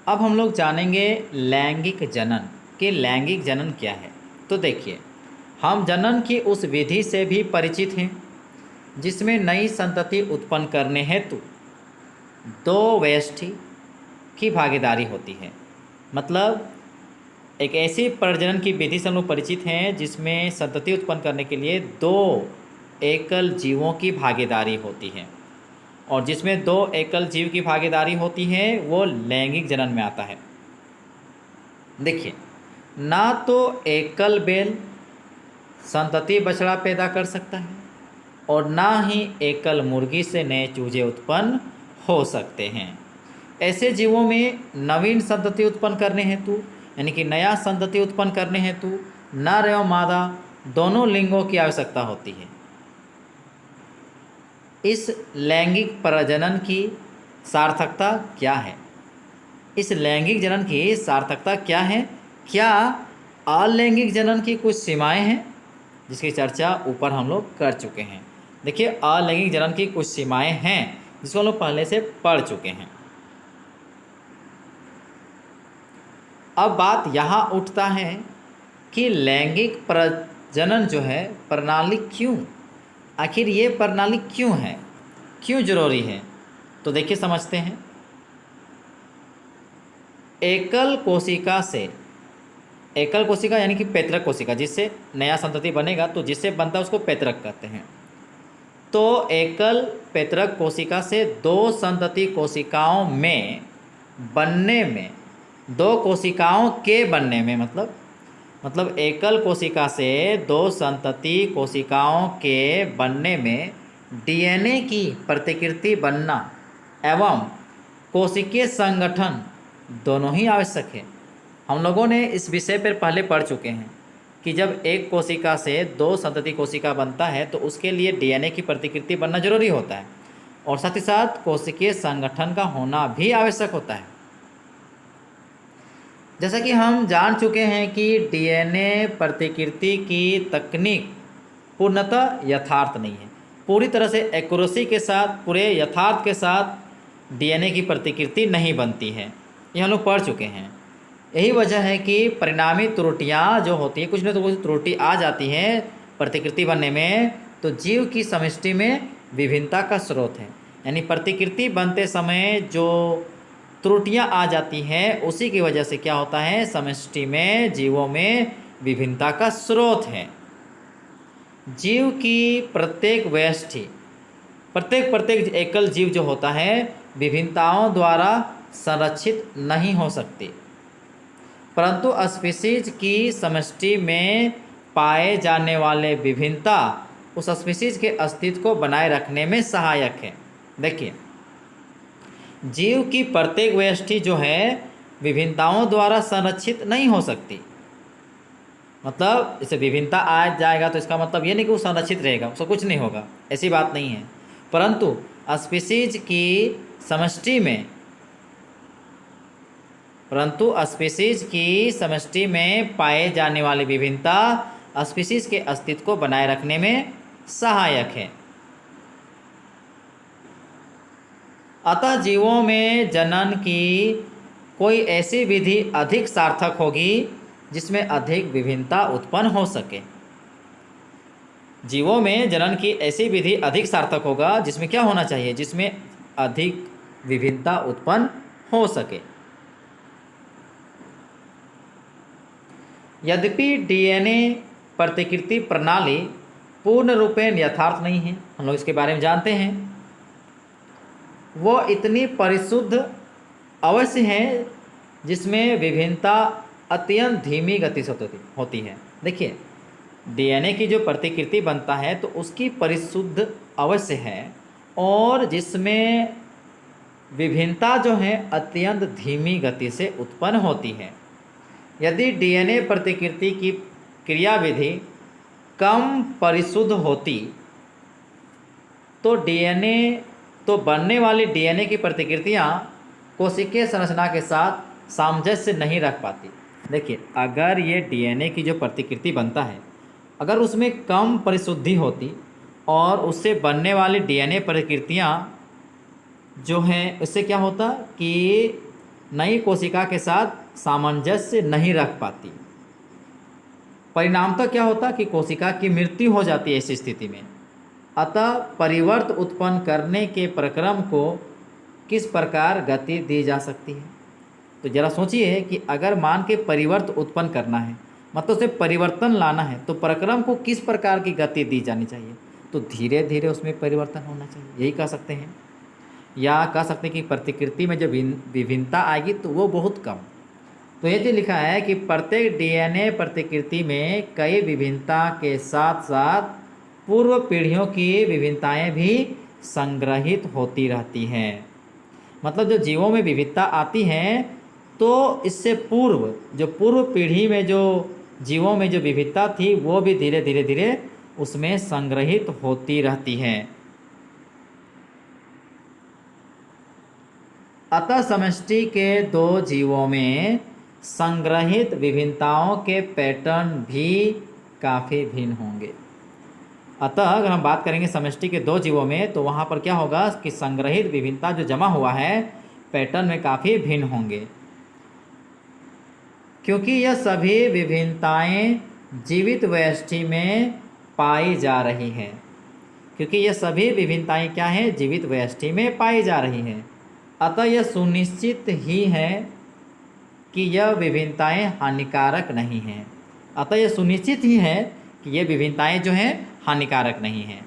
अब हम लोग जानेंगे लैंगिक जनन कि लैंगिक जनन क्या है। तो देखिए, हम जनन की उस विधि से भी परिचित हैं जिसमें नई संतति उत्पन्न करने हेतु दो व्यष्टि की भागीदारी होती है। मतलब एक ऐसी प्रजनन की विधि से हम लोग परिचित हैं जिसमें संतति उत्पन्न करने के लिए दो एकल जीवों की भागीदारी होती है, और जिसमें दो एकल जीव की भागीदारी होती है वो लैंगिक जनन में आता है। देखिए, ना तो एकल बैल संतति बछड़ा पैदा कर सकता है और ना ही एकल मुर्गी से नए चूजे उत्पन्न हो सकते हैं। ऐसे जीवों में नवीन संतति उत्पन्न करने हेतु यानी कि नया संतति उत्पन्न करने हेतु नर एवं मादा दोनों लिंगों की आवश्यकता होती है। इस लैंगिक प्रजनन की सार्थकता क्या है? इस लैंगिक जनन की सार्थकता क्या है? क्या अलैंगिक जनन की कुछ सीमाएं हैं जिसकी चर्चा ऊपर हम लोग कर चुके हैं। देखिए, अलैंगिक जनन की कुछ सीमाएं हैं जिसको हम लोग पहले से पढ़ चुके हैं। अब बात यहाँ उठता है कि लैंगिक प्रजनन जो है प्रणाली क्यों, आखिर ये प्रणाली क्यों है, क्यों जरूरी है? तो देखिए, समझते हैं। एकल कोशिका यानी कि पैतृक कोशिका, जिससे नया संतति बनेगा, तो जिससे बनता है उसको पैतृक कहते हैं। तो एकल पैतृक कोशिका से दो संतति कोशिकाओं में बनने में, दो कोशिकाओं के बनने में, मतलब एकल कोशिका से दो संतति कोशिकाओं के बनने में डीएनए की प्रतिकृति बनना एवं कोशिकीय संगठन दोनों ही आवश्यक है। हम लोगों ने इस विषय पर पहले पढ़ चुके हैं कि जब एक कोशिका से दो संतति कोशिका बनता है तो उसके लिए डीएनए की प्रतिकृति बनना जरूरी होता है, और साथ ही साथ कोशिकीय संगठन का होना भी आवश्यक होता है। जैसा कि हम जान चुके हैं कि डीएनए प्रतिकृति की तकनीक पूर्णतः यथार्थ नहीं है। पूरी तरह से एक्यूरेसी के साथ, पूरे यथार्थ के साथ डीएनए की प्रतिकृति नहीं बनती है, ये हम लोग पढ़ चुके हैं। यही वजह है कि परिणामी त्रुटियां जो होती हैं, कुछ न तो कुछ त्रुटि आ जाती है प्रतिकृति बनने में, तो जीव की समष्टि में विभिन्नता का स्रोत है। यानी प्रतिकृति बनते समय जो त्रुटियां आ जाती हैं उसी की वजह से क्या होता है, समष्टि में जीवों में विभिन्नता का स्रोत है। जीव की प्रत्येक व्यष्टि, प्रत्येक एकल जीव जो होता है विभिन्नताओं द्वारा संरक्षित नहीं हो सकती, परंतु स्पीशीज की समष्टि में पाए जाने वाले विभिन्नता उस स्पीशीज के अस्तित्व को बनाए रखने में सहायक है। देखिए, जीव की प्रत्येक व्यष्टि जो है विभिन्नताओं द्वारा संरक्षित नहीं हो सकती। मतलब इसे विभिन्नता आ जाएगा तो इसका मतलब ये नहीं कि वो संरक्षित रहेगा, उसको कुछ नहीं होगा, ऐसी बात नहीं है। परंतु स्पीशीज की समष्टि में पाए जाने वाली विभिन्नता स्पीशीज के अस्तित्व को बनाए रखने में सहायक है। अतः जीवों में जनन की कोई ऐसी विधि अधिक सार्थक होगी जिसमें अधिक विभिन्नता उत्पन्न हो सके। जीवों में जनन की ऐसी विधि अधिक सार्थक होगा जिसमें क्या होना चाहिए, जिसमें अधिक विभिन्नता उत्पन्न हो सके। यद्यपि डीएनए प्रतिकृति प्रणाली पूर्ण रूपेण यथार्थ नहीं है, हम लोग इसके बारे में जानते हैं, वो इतनी परिशुद्ध अवश्य है जिसमें विभिन्नता अत्यंत धीमी गति से होती है। देखिए, डीएनए की जो प्रतिकृति बनता है तो उसकी परिशुद्ध अवश्य है, और जिसमें विभिन्नता जो है अत्यंत धीमी गति से उत्पन्न होती है। यदि डीएनए प्रतिकृति की क्रियाविधि कम परिशुद्ध होती तो बनने वाली डीएनए की प्रतिकृतियां कोशिकीय संरचना के साथ सामंजस्य नहीं रख पाती। देखिए, अगर ये डीएनए की जो प्रतिकृति बनता है, अगर उसमें कम परिशुद्धि होती और उससे बनने वाली डीएनए प्रतिकृतियां जो हैं, उससे क्या होता कि नई कोशिका के साथ सामंजस्य नहीं रख पाती। परिणामतः क्या होता कि कोशिका की मृत्यु हो जाती है ऐसी स्थिति में। अतः परिवर्त उत्पन्न करने के प्रक्रम को किस प्रकार गति दी जा सकती है? तो जरा सोचिए कि अगर मान के परिवर्त उत्पन्न करना है, मतलब उसे परिवर्तन लाना है, तो प्रक्रम को किस प्रकार की गति दी जानी चाहिए? तो धीरे धीरे उसमें परिवर्तन होना चाहिए, यही कह सकते हैं। या कह सकते हैं कि प्रतिकृति में जो विभिन्नता आएगी तो वो बहुत कम। तो ये जो लिखा है कि प्रत्येक डीएनए प्रतिकृति में कई विभिन्नता के साथ साथ पूर्व पीढ़ियों की विभिन्नताएं भी संग्रहित होती रहती हैं। मतलब जो जीवों में विविधता आती हैं तो इससे पूर्व जो पूर्व पीढ़ी में जो जीवों में जो विविधता थी वो भी धीरे धीरे उसमें संग्रहित होती रहती है। अतः समष्टि के दो जीवों में संग्रहित विभिन्नताओं के पैटर्न भी काफ़ी भिन्न होंगे। अतः अगर हम बात करेंगे समष्टि के दो जीवों में तो वहाँ पर क्या होगा कि संग्रहित विभिन्नता जो जमा हुआ है पैटर्न में काफ़ी भिन्न होंगे, क्योंकि यह सभी विभिन्नताएं जीवित व्यष्टि में पाई जा रही हैं। क्योंकि यह सभी विभिन्नताएं क्या हैं? जीवित व्यष्टि में पाई जा रही हैं। अतः यह सुनिश्चित ही है कि यह विभिन्नताएं हानिकारक नहीं हैं। अतः यह सुनिश्चित ही है कि ये विभिन्नताएं जो हैं हानिकारक नहीं हैं।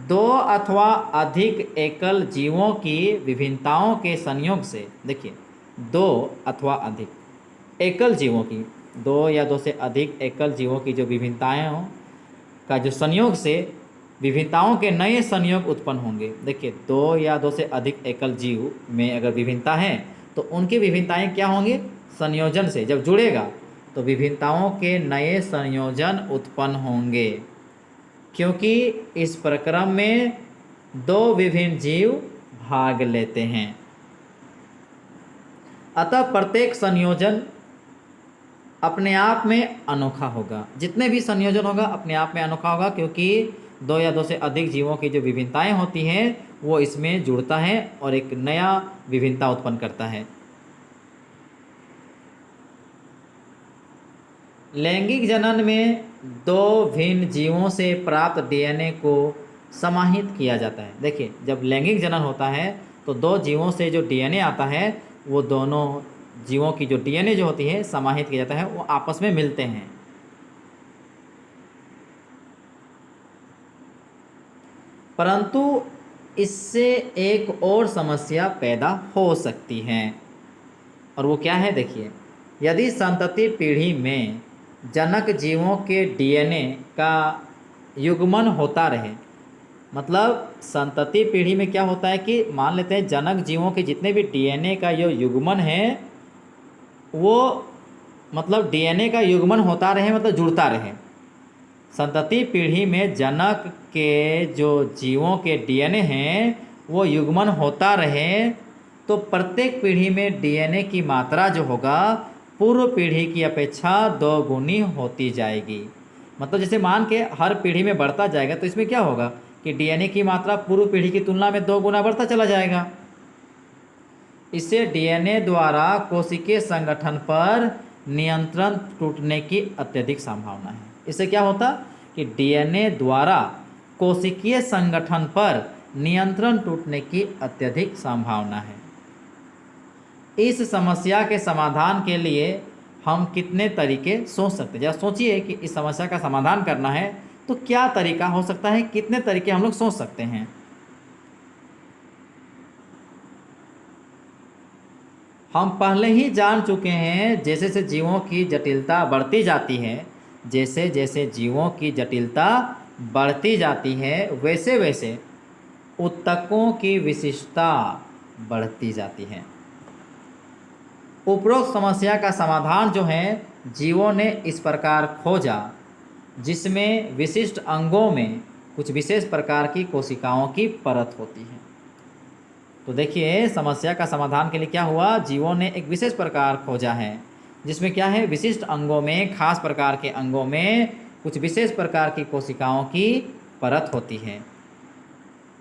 दो अथवा अधिक एकल जीवों की विभिन्नताओं के संयोग से, देखिए दो अथवा अधिक एकल जीवों की, दो या दो से अधिक एकल जीवों की जो विभिन्नताएं हों का जो संयोग से विभिन्नताओं के नए संयोग उत्पन्न होंगे। देखिए दो या दो से अधिक एकल जीव में अगर विभिन्नता है तो उनकी विभिन्नताएं क्या होंगी? संयोजन से जब जुड़ेगा तो विभिन्नताओं के नए संयोजन उत्पन्न होंगे, क्योंकि इस प्रक्रम में दो विभिन्न जीव भाग लेते हैं। अतः प्रत्येक संयोजन अपने आप में अनोखा होगा। जितने भी संयोजन होगा अपने आप में अनोखा होगा, क्योंकि दो या दो से अधिक जीवों की जो विभिन्नताएं होती हैं वो इसमें जुड़ता है और एक नया विभिन्नता उत्पन्न करता है। लैंगिक जनन में दो भिन्न जीवों से प्राप्त डीएनए को समाहित किया जाता है। देखिए जब लैंगिक जनन होता है तो दो जीवों से जो डीएनए आता है वो दोनों जीवों की जो डीएनए जो होती है समाहित किया जाता है, वो आपस में मिलते हैं। परंतु इससे एक और समस्या पैदा हो सकती है, और वो क्या है? देखिए यदि संतति पीढ़ी में जनक जीवों के डीएनए का युग्मन होता रहे, मतलब संतति पीढ़ी में क्या होता है कि मान लेते हैं जनक जीवों के जितने भी डीएनए का जो युग्मन है वो मतलब डीएनए का युग्मन होता रहे, मतलब जुड़ता रहे। संतति पीढ़ी में जनक के जो जीवों के डीएनए हैं वो युग्मन होता रहे तो प्रत्येक पीढ़ी में डीएनए की मात्रा जो होगा पूर्व पीढ़ी की अपेक्षा 2 गुनी होती जाएगी। मतलब जैसे मान के हर पीढ़ी में बढ़ता जाएगा तो इसमें क्या होगा कि डीएनए की मात्रा पूर्व पीढ़ी की तुलना में 2 गुना बढ़ता चला जाएगा। इससे डीएनए द्वारा कोशिकीय संगठन पर नियंत्रण टूटने की अत्यधिक संभावना है। इससे क्या होता कि डीएनए द्वारा कोशिकीय संगठन पर नियंत्रण टूटने की अत्यधिक संभावना है। इस समस्या के समाधान के लिए हम कितने तरीके सोच सकते हैं? जरा सोचिए कि इस समस्या का समाधान करना है तो क्या तरीका हो सकता है, कितने तरीके हम लोग सोच सकते हैं। हम पहले ही जान चुके हैं जैसे जैसे जीवों की जटिलता बढ़ती जाती है, जैसे जैसे जीवों की जटिलता बढ़ती जाती है वैसे वैसे ऊतकों की विशिष्टता बढ़ती जाती है। उपरोक्त समस्या का समाधान जो है जीवों ने इस प्रकार खोजा जिसमें विशिष्ट अंगों में कुछ विशेष प्रकार की कोशिकाओं की परत होती है। तो देखिए समस्या का समाधान के लिए क्या हुआ, जीवों ने एक विशेष प्रकार खोजा है जिसमें क्या है, विशिष्ट अंगों में, खास प्रकार के अंगों में कुछ विशेष प्रकार की कोशिकाओं की परत होती है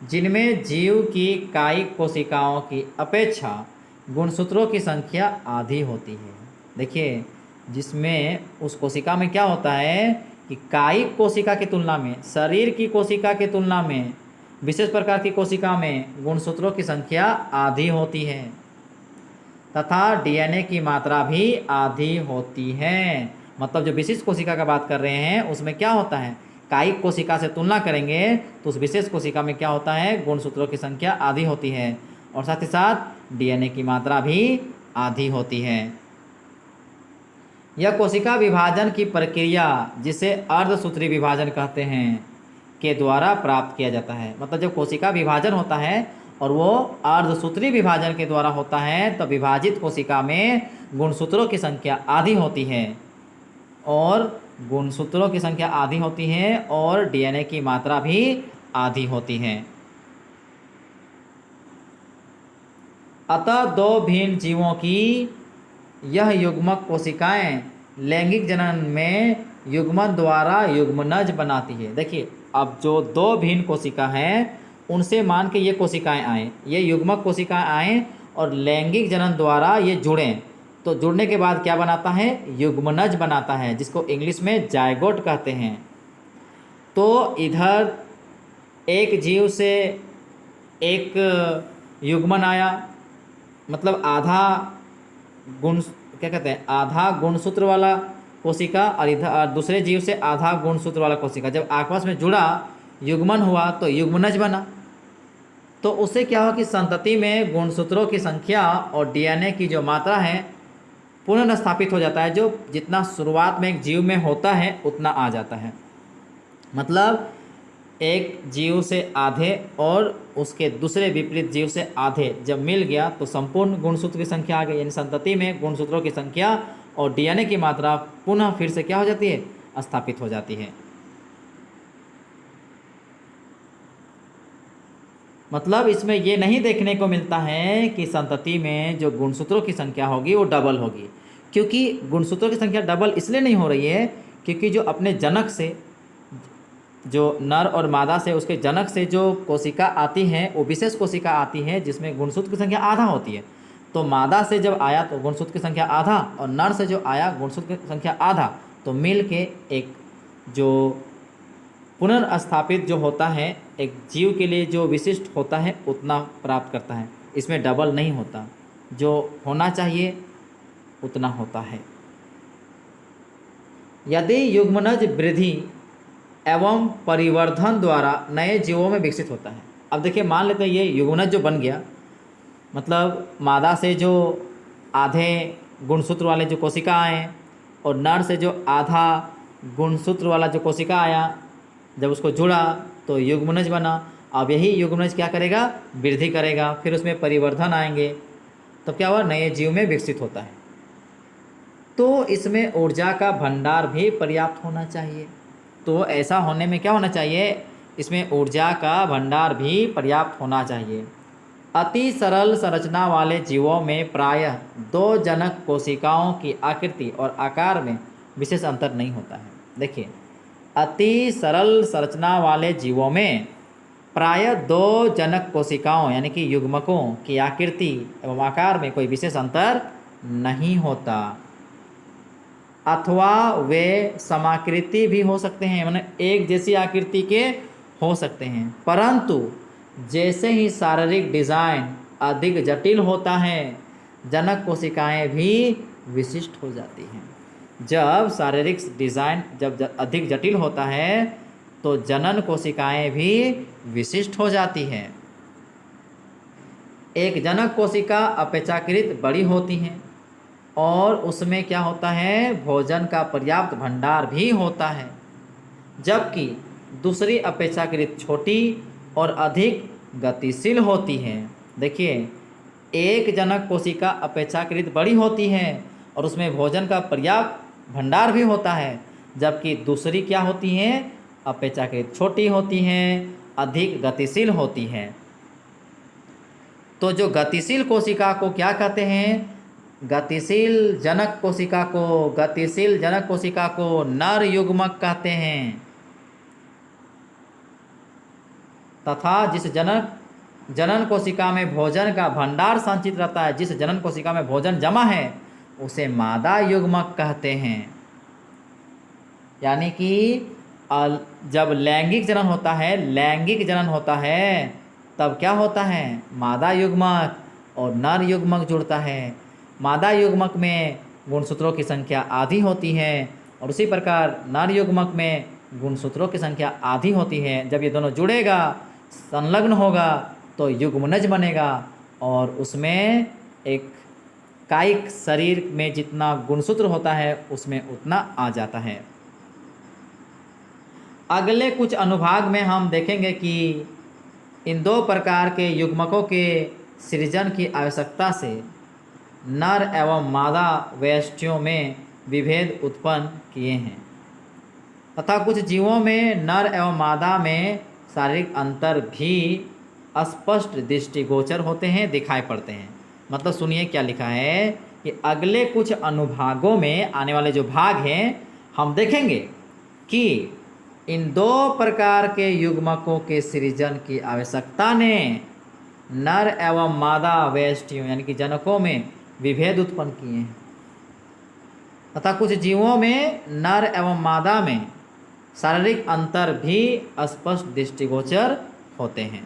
जिनमें जीव की कायिक कोशिकाओं की अपेक्षा गुणसूत्रों की संख्या आधी होती है। देखिए, जिसमें उस कोशिका में क्या होता है कि कायिक कोशिका की तुलना में, शरीर की कोशिका की तुलना में, विशेष प्रकार की कोशिका में गुणसूत्रों की संख्या आधी होती है तथा डीएनए की मात्रा भी आधी होती है। मतलब जो विशिष्ट कोशिका का बात कर रहे हैं उसमें क्या होता है, कायिक कोशिका से तुलना करेंगे तो उस विशेष कोशिका में क्या होता है, गुणसूत्रों की संख्या आधी होती है और साथ ही साथ डीएनए की मात्रा भी आधी होती है। यह कोशिका विभाजन की प्रक्रिया, जिसे अर्धसूत्री विभाजन कहते हैं, के द्वारा प्राप्त किया जाता है। मतलब जब कोशिका विभाजन होता है और वो अर्धसूत्री विभाजन के द्वारा होता है तो विभाजित कोशिका में गुणसूत्रों की संख्या आधी होती है और गुणसूत्रों की संख्या आधी होती है और डीएनए की मात्रा भी आधी होती है। अतः दो भिन्न जीवों की यह युग्मक कोशिकाएं लैंगिक जनन में युग्मन द्वारा युग्मनज बनाती है। देखिए, अब जो दो भिन्न कोशिका हैं उनसे मान के ये कोशिकाएं आए, ये युग्मक कोशिकाएं आए और लैंगिक जनन द्वारा ये जुड़ें, तो जुड़ने के बाद क्या बनाता है, युग्मनज बनाता है, जिसको इंग्लिश में जायगोट कहते हैं। तो इधर एक जीव से एक युग्मन आया, मतलब आधा गुण, क्या कहते हैं, आधा गुणसूत्र वाला कोशिका, और इधर दूसरे जीव से आधा गुणसूत्र वाला कोशिका जब आपस में जुड़ा, युग्मन हुआ तो युग्मनज बना। तो उससे क्या हुआ कि संतति में गुणसूत्रों की संख्या और डीएनए की जो मात्रा है पुनर्स्थापित हो जाता है। जो जितना शुरुआत में एक जीव में होता है उतना आ जाता है। मतलब एक जीव से आधे और उसके दूसरे विपरीत जीव से आधे जब मिल गया तो संपूर्ण गुणसूत्र की संख्या आ गई। यानी संतति में गुणसूत्रों की संख्या और डीएनए की मात्रा पुनः फिर से क्या हो जाती है, स्थापित हो जाती है। मतलब इसमें ये नहीं देखने को मिलता है कि संतति में जो गुणसूत्रों की संख्या होगी वो डबल होगी, क्योंकि गुणसूत्रों की संख्या डबल इसलिए नहीं हो रही है क्योंकि जो अपने जनक से, जो नर और मादा से, उसके जनक से जो कोशिका आती है वो विशेष कोशिका आती है जिसमें गुणसूत्र की संख्या आधा होती है। तो मादा से जब आया तो गुणसूत्र की संख्या आधा और नर से जो आया गुणसूत्र की संख्या आधा, तो मिल के एक जो पुनर्स्थापित जो होता है एक जीव के लिए जो विशिष्ट होता है उतना प्राप्त करता है। इसमें डबल नहीं होता, जो होना चाहिए उतना होता है। यदि युग्मनज वृद्धि एवं परिवर्धन द्वारा नए जीवों में विकसित होता है। अब देखिए, मान लेते हैं ये युग्मनज जो बन गया, मतलब मादा से जो आधे गुणसूत्र वाले जो कोशिका आए और नर से जो आधा गुणसूत्र वाला जो कोशिका आया, जब उसको जुड़ा तो युग्मनज बना। अब यही युग्मनज क्या करेगा, वृद्धि करेगा, फिर उसमें परिवर्धन आएंगे, तब क्या हुआ, नए जीव में विकसित होता है। तो इसमें ऊर्जा का भंडार भी पर्याप्त होना चाहिए। तो ऐसा होने में क्या होना चाहिए, इसमें ऊर्जा का भंडार भी पर्याप्त होना चाहिए। अति सरल संरचना वाले जीवों में प्रायः दो जनक कोशिकाओं की आकृति और आकार में विशेष अंतर नहीं होता है। देखिए, अति सरल संरचना वाले जीवों में प्रायः दो जनक कोशिकाओं यानी कि युग्मकों की आकृति एवं आकार में कोई विशेष अंतर नहीं होता, अथवा वे समाकृति भी हो सकते हैं, मतलब एक जैसी आकृति के हो सकते हैं। परंतु जैसे ही शारीरिक डिज़ाइन अधिक जटिल होता है, जनक कोशिकाएं भी विशिष्ट हो जाती हैं। जब शारीरिक डिज़ाइन जब अधिक जटिल होता है तो जनन कोशिकाएं भी विशिष्ट हो जाती हैं। एक जनक कोशिका अपेक्षाकृत बड़ी होती हैं और उसमें क्या होता है, भोजन का पर्याप्त भंडार भी होता है, जबकि दूसरी अपेक्षाकृत छोटी और अधिक गतिशील होती है। देखिए, एक जनक कोशिका अपेक्षाकृत बड़ी होती है और उसमें भोजन का पर्याप्त भंडार भी होता है, जबकि दूसरी क्या होती हैं, अपेक्षाकृत छोटी होती हैं, अधिक गतिशील होती हैं। तो जो गतिशील कोशिका को क्या कहते हैं, गतिशील जनक कोशिका को नर युग्मक कहते हैं, तथा जिस जनक जनन कोशिका में भोजन का भंडार संचित रहता है, जिस जनन कोशिका में भोजन जमा है उसे मादा युग्मक कहते हैं। यानी कि जब लैंगिक जनन होता है तब क्या होता है, मादा युग्मक और नर युग्मक जुड़ता है। मादा युग्मक में गुणसूत्रों की संख्या आधी होती है और उसी प्रकार नर युग्मक में गुणसूत्रों की संख्या आधी होती है। जब ये दोनों जुड़ेगा, संलग्न होगा तो युग्मनज बनेगा और उसमें एक कायिक शरीर में जितना गुणसूत्र होता है उसमें उतना आ जाता है। अगले कुछ अनुभाग में हम देखेंगे कि इन दो प्रकार के युग्मकों के सृजन की आवश्यकता से नर एवं मादा वयस्टियों में विभेद उत्पन्न किए हैं तथा कुछ जीवों में नर एवं मादा में शारीरिक अंतर भी स्पष्ट दृष्टिगोचर होते हैं, दिखाई पड़ते हैं। मतलब सुनिए क्या लिखा है कि अगले कुछ अनुभागों में, आने वाले जो भाग हैं, हम देखेंगे कि इन दो प्रकार के युग्मकों के सृजन की आवश्यकता ने नर एवं मादा वयस्टियों यानी कि जनकों में विभेद उत्पन्न किए हैं तथा कुछ जीवों में नर एवं मादा में शारीरिक अंतर भी स्पष्ट दृष्टिगोचर होते हैं।